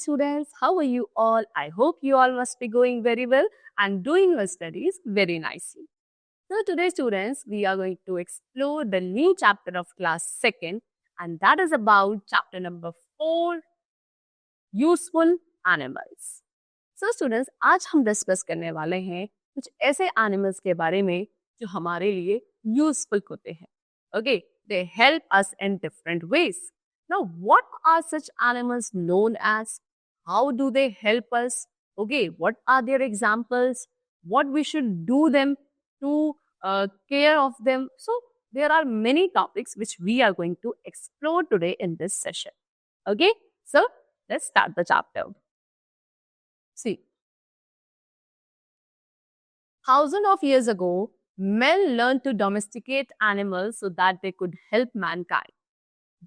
students, how are you all? I hope you all must be going very well and doing your studies very nicely. So today students, we are going to explore the new chapter of class 2nd and that is about chapter number 4, Useful Animals. So students, आज हम discuss करने वाले हैं कुछ ऐसे animals के बारे में जो हमारे लिए यूजफुल होते हैं. Okay, they help us in different ways. Now, what are such animals known as? How do they help us? Okay, what are their examples? What we should do them to care of them? So, there are many topics which we are going to explore today in this session. Okay, so let's start the chapter. See, thousands of years ago, men learned to domesticate animals so that they could help mankind.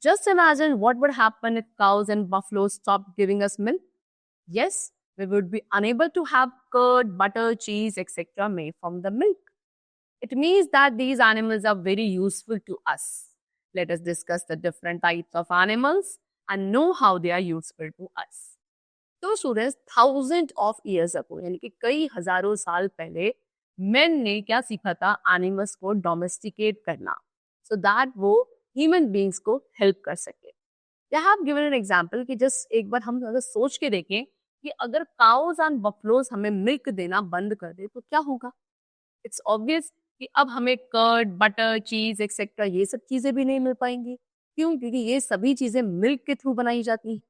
Just imagine what would happen if cows and buffaloes stopped giving us milk. Yes, we would be unable to have curd, butter, cheese, etc. made from the milk. It means that these animals are very useful to us. Let us discuss the different types of animals and know how they are useful to us. So students, thousands of years ago, यानी कि कई हजारों साल पहले men ने क्या सीखा था? एनिमल्स को डोमेस्टिकेट करना, so that वो ह्यूमन बींग्स को हेल्प कर सके. They have given an example कि जस्ट एक बार हम अगर सोच के देखें कि अगर काउज एंड बफलोज हमें मिल्क देना बंद कर दे तो क्या होगा. इट्स ऑब्वियस कि अब हमें कर्ड, बटर, चीज एक्सेट्रा ये सब चीजें भी नहीं मिल पाएंगी. क्यों? क्योंकि ये सभी चीजें मिल्क के थ्रू बनाई जाती है.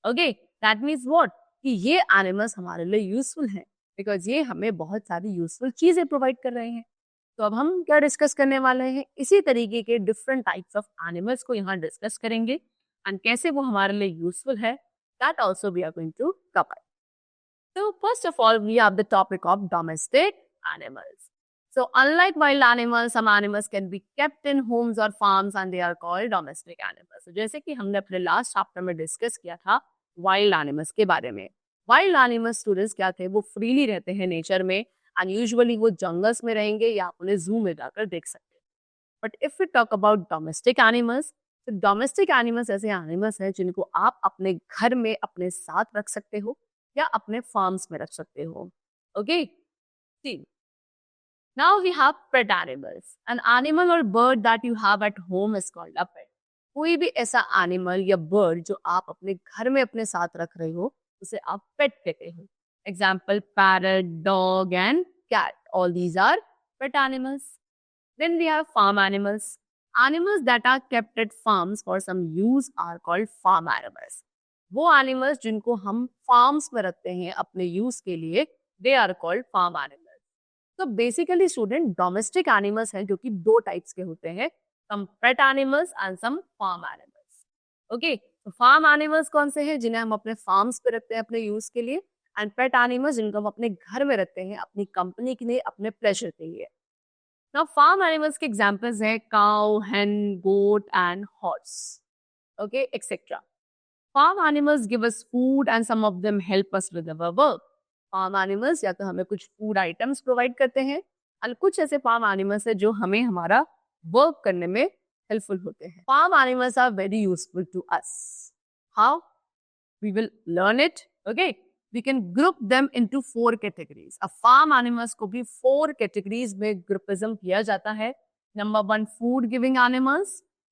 ओके, दैट मीन्स व्हाट कि ये एनिमल्स हमारे लिए यूजफुल हैं बिकॉज ये हमें बहुत सारी यूजफुल चीजें प्रोवाइड कर रहे हैं. तो अब हम क्या डिस्कस करने वाले हैं? इसी तरीके के डिफरेंट टाइप्स ऑफ एनिमल्स को यहाँ डिस्कस करेंगे एंड कैसे वो हमारे लिए यूजफुल है. That also we are going to cover. So first of all, we have the topic of domestic animals. So unlike wild animals, some animals can be kept in homes or farms and they are called domestic animals. So जैसे कि हमने अपने last chapter में discuss किया था wild animals के बारे में. वाइल्ड एनिमल्स स्टूडेंट्स क्या थे? वो फ्रीली रहते हैं नेचर में एंड यूजुअली वो जंगल्स में रहेंगे या आप उन्हें जू में जाकर देख सकते हैं. But if we talk about domestic animals, तो डोमेस्टिक एनिमल्स ऐसे एनिमल्स हैं जिनको आप अपने घर में अपने साथ रख सकते हो या अपने फार्म्स में रख सकते हो. Okay, see now we have pet animals. An animal और bird that you have at home is called a pet. कोई भी ऐसा एनिमल या बर्ड जो आप अपने घर में अपने साथ रख रहे हो उसे आप पेट कहते हो. Example, parrot, dog and cat. All these are pet animals. Then we have farm animals. Animals that are kept at farms for some use are called farm animals. वो animals जिनको हम farms में रखते हैं अपने use के लिए, they are called farm animals. So basically student, domestic animals हैं जो कि दो types के होते हैं, some pet animals and some farm animals. Okay, तो farm animals कौन से हैं? जिन्हें हम अपने farms पे रखते हैं अपने use के लिए, एंड पेट एनिमल्स जिनको हम अपने घर में रखते हैं अपनी कंपनी के लिए, अपने प्लेजर के लिए. नाउ फार्म एनिमल्स के एग्जांपल्स हैं cow, hen, goat and horse. Okay, etcetera. Farm animals give us food and some of them help us with our work. Farm animals या तो हमें कुछ फूड आइटम्स प्रोवाइड करते हैं और कुछ ऐसे फार्म एनिमल्स है जो हमें हमारा वर्क करने में हेल्पफुल होते हैं. Farm animals are very useful to us. How? We will learn it. Okay, we can group them into 4 categories. अब farm animals को भी 4 categories में ग्रुपिज्म किया जाता है. Number 1, food giving animals,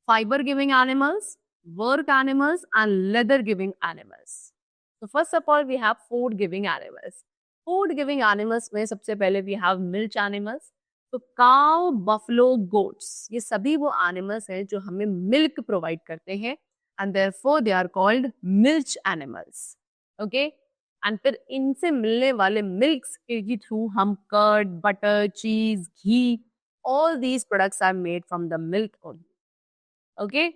fiber giving animals, work animals and leather giving animals. So first of all we have food giving animals. Food giving animals में सबसे पहले we have milch animals. तो cow, buffalo, goats ये सभी वो animals हैं जो हमें milk provide करते हैं and therefore they are called milch animals. Okay, and फिर इनसे मिलने वाले मिल्क्स के थ्रू हम curd, butter, cheese, ghee, all these products are made from the milk only. Okay,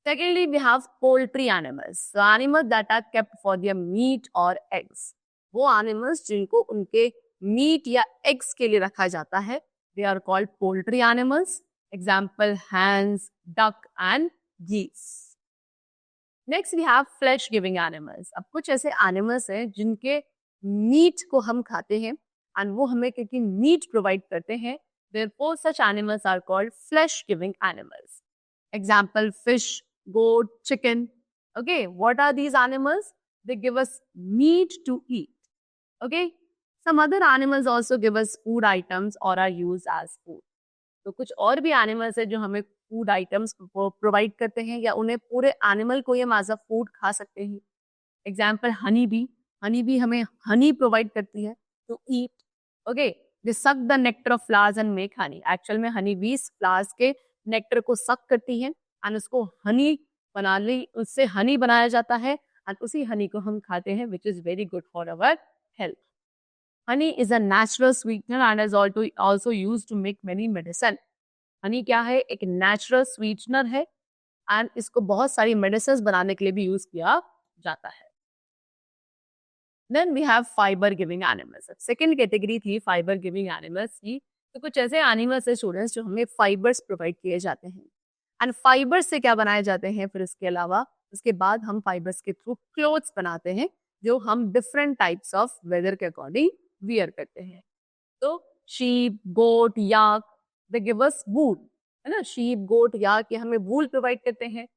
secondly we have poultry animals. Animals that are kept for their meat और eggs. वो animals जिनको उनके मीट या एग्स के लिए रखा जाता है, they are called poultry animals. Example, hens, duck and geese. Next we have flesh giving animals. अब कुछ ऐसे एनिमल्स हैं जिनके मीट को हम खाते हैं एंड वो हमें क्योंकि मीट प्रोवाइड करते हैं, therefore such animals are called flesh giving animals. Example, fish, goat, chicken. Okay, what are these animals? they give us meat to eat. Okay, some other animals also give us food items or are used as food. तो कुछ और भी animals है जो हमें food items provide करते हैं या उन्हें पूरे एनिमल को ये एज अ फूड खा सकते हैं. एग्जाम्पल हनी बी हमें हनी प्रोवाइड करती है to eat. Okay, they suck the nectar of flowers and make Honey. Actual में हनी बीज फ्लावर्स के नेक्टर को सक करती है एंड उसको हनी उससे हनी बनाया जाता है एंड उसी हनी को हम खाते हैं, which is very good for our health. Honey is a natural sweetener and is also used to make many medicine. Honey क्या है? एक natural sweetener है and इसको बहुत सारी medicines बनाने के लिए भी use किया जाता है. Then we have fiber giving animals. Second category थी fiber giving animals की. तो कुछ ऐसे animals है students जो हमें fibers provide किए जाते हैं. And fibers से क्या बनाए जाते हैं? फिर इसके अलावा उसके बाद हम fibers के through clothes बनाते हैं जो हम different types of weather के according वियर करते हैं. तो sheep, goat, yak, they give us वूल, है ना. शीप, गोट, याक ये हमें वूल प्रोवाइड करते हैं.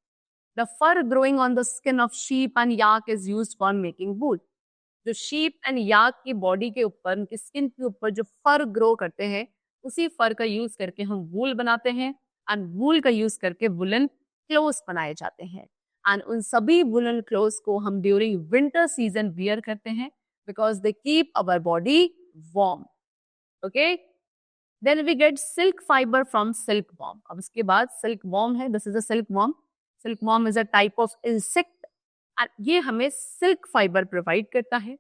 The fur growing on the skin of sheep and yak is used for making wool. जो शीप एंड याक की बॉडी के ऊपर, उनकी स्किन के ऊपर जो फर ग्रो करते हैं, उसी फर का यूज करके हम वूल बनाते हैं एंड वूल का यूज करके वुलन क्लोथ्स बनाए जाते हैं. एंड उन सभी वुलन क्लोथ्स को हम ड्यूरिंग विंटर सीजन वियर करते हैं because they keep our body warm. Okay, then we get silk fiber from silkworm. अब इसके बाद silkworm है. This is a silkworm. Silkworm is a type of insect and ये हमें silk fiber provide करता है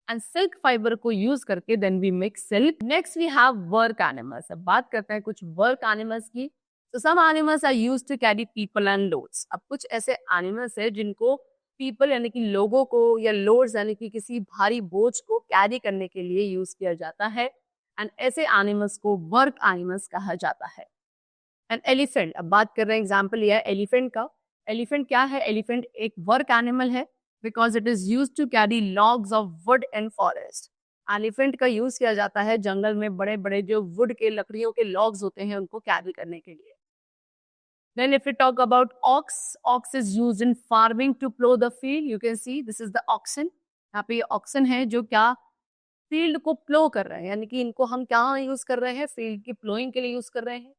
and silk fiber को use करके then we make silk. Next we have work animals. अब बात करते हैं कुछ work animals की. So some animals are used to carry people and loads. अब कुछ ऐसे animals है जिनको पीपल यानी कि लोगों को या लोड्स यानी कि किसी भारी बोझ को कैरी करने के लिए यूज किया जाता है एंड ऐसे एनिमल्स को वर्क एनिमल्स कहा जाता है. एंड एलिफेंट, अब बात कर रहे हैं एग्जांपल ये है एलिफेंट का. एलिफेंट क्या है? एलिफेंट एक वर्क एनिमल है because it is used to carry logs of wood in forest. Elephant का यूज किया जाता है जंगल में बड़े बड़े जो वुड के लकड़ियों के लॉग्स होते हैं उनको कैरी करने के लिए. Then if we talk about ox is used in farming to plow the field. You can see this is the oxen. यहाँ पे oxen है जो क्या फील्ड को प्लो कर रहे हैं, यानी कि इनको हम क्या यूज कर रहे हैं? फील्ड की प्लोइंग के लिए यूज कर रहे हैं.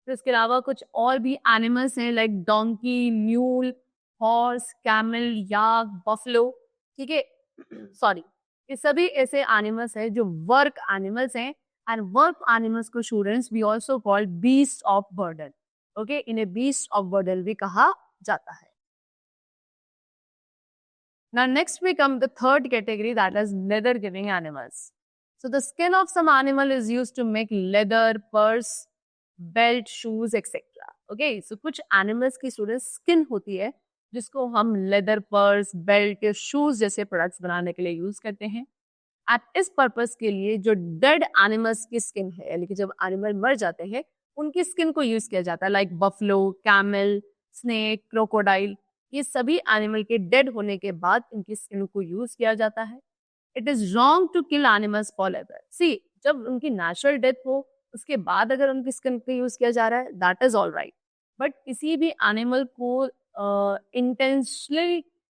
फिर इसके अलावा कुछ और भी एनिमल्स हैं like donkey, mule, horse, camel, yak, buffalo. ठीक है, सॉरी, ये सभी ऐसे एनिमल्स हैं जो वर्क एनिमल्स हैं एंड वर्क एनिमल्स को students we also call beast of burden. Okay, इन्हें बीस्ट ऑफ बर्डन भी कहा जाता है. Now next we come the third category, that is leather giving animals. So the skin of some animal is used to make leather, purse, belt, shoes, etc. Okay, so कुछ animals की students skin होती है जिसको हम leather, purse, belt या shoes जैसे products बनाने के लिए यूज करते हैं. एट इस पर्पस के लिए जो डेड एनिमल्स की स्किन है, यानी कि जब एनिमल मर जाते हैं उनकी स्किन को यूज किया जाता है, like buffalo, camel, snake, crocodile. ये सभी एनिमल के डेड होने के बाद इनकी स्किन को यूज किया जाता है. It is wrong to kill animals for leather. See, जब उनकी नेचुरल डेथ हो उसके बाद अगर उनकी स्किन को यूज किया जा रहा है that is all right, but किसी भी एनिमल को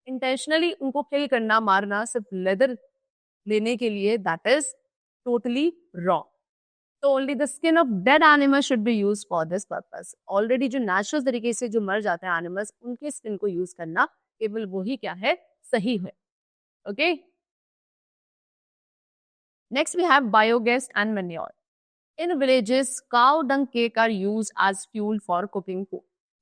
इंटेंशनली उनको किल करना, मारना सिर्फ लेदर लेने के लिए, दैट इज टोटली रॉन्ग. तो only the skin of dead animal should be use for this purpose. Already जो नेचुरल तरीके से जो मर जाते हैं एनिमल्स, उनके स्किन को यूज करना केवल वही क्या है, सही है. Okay, next we have biogas and manure. In villages cow dung cake are used as fuel for cooking food.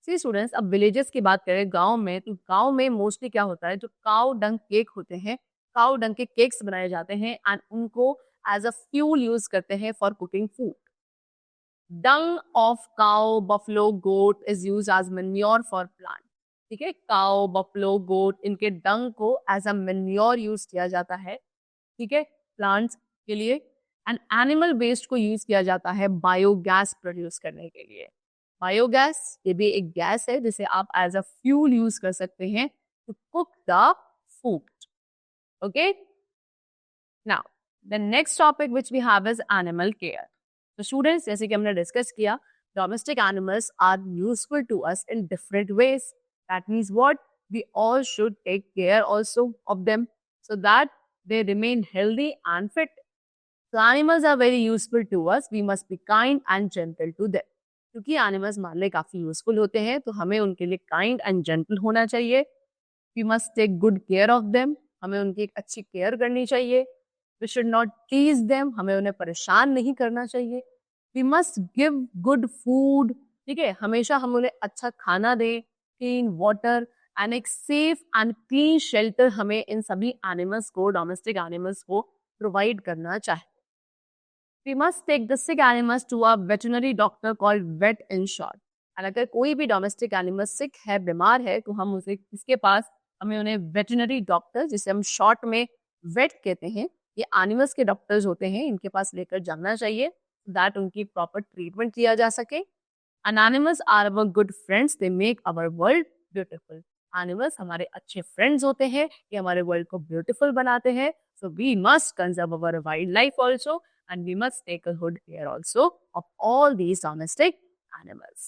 See students, अब विलेजेस की बात करें गांव में, तो गांव में मोस्टली क्या होता है, जो काउ डंग केक होते हैं, काउ डंग के केक्स बनाए जाते हैं एंड उनको एज अ फ्यूल यूज करते हैं for cooking food. Dung of cow, buffalo, goat is use as manure for plant. ठीक है, काउ, बफलो, गोट, इनके डंग को एज अ मैन्योर यूज किया जाता है. ठीक है, प्लांट्स के लिए. एंड एनिमल वेस्ट को यूज किया जाता है बायोगैस प्रोड्यूस करने के लिए. बायोगैस ये भी एक गैस है जिसे आप एज अ फ्यूल यूज कर सकते हैं to cook the food. Okay, now the next topic which we have is animal care. तो स्टूडेंट्स, जैसे कि हमने डिस्कस किया, domestic animals are useful to us in different ways. That means what? we all should take care also of them so that they remain healthy and fit. So animals are very useful to us. We must be kind and gentle to them. क्योंकि animals हमारे लिए काफी useful होते हैं तो हमें उनके लिए काइंड एंड जेंटल होना चाहिए. We must take good care of them. हमें उनकी एक अच्छी केयर करनी चाहिए. We should not tease them. हमें उन्हें परेशान नहीं करना चाहिए. We must give good food. ठीक है, हमेशा हम उन्हें अच्छा खाना दें, क्लीन वाटर एंड एक सेफ एंड क्लीन शेल्टर हमें इन सभी एनिमल्स को, डोमेस्टिक एनिमल्स को प्रोवाइड करना चाहिए. We must take the sick animals to a veterinary doctor called vet in short. और अगर कोई भी डोमेस्टिक एनिमल सिक है, बीमार है, तो हम उसे किसके पास, हमें उन्हें वेटरनरी डॉक्टर, जिसे हम शॉर्ट में वेट कहते हैं, ये एनिमल्स के डॉक्टर्स होते हैं, इनके पास लेकर जाना चाहिए दैट उनकी प्रॉपर ट्रीटमेंट किया जा सके. And animals are our good friends. They make our world beautiful. Animals हमारे अच्छे फ्रेंड्स होते हैं, ये हमारे वर्ल्ड को ब्यूटीफुल बनाते हैं. So we must conserve our wild life also. And we must take a good care also of all these domestic animals.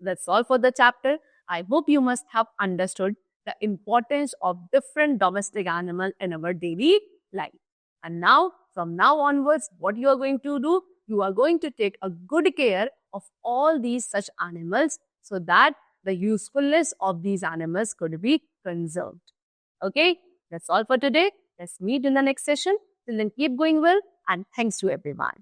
That's all for the chapter. I hope you must have understood the importance of different domestic animals in our daily life. And now, from now onwards, what you are going to do, you are going to take a good care of all these such animals so that the usefulness of these animals could be conserved. Okay, that's all for today. Let's meet in the next session. Till then, keep going well. And thanks to everyone.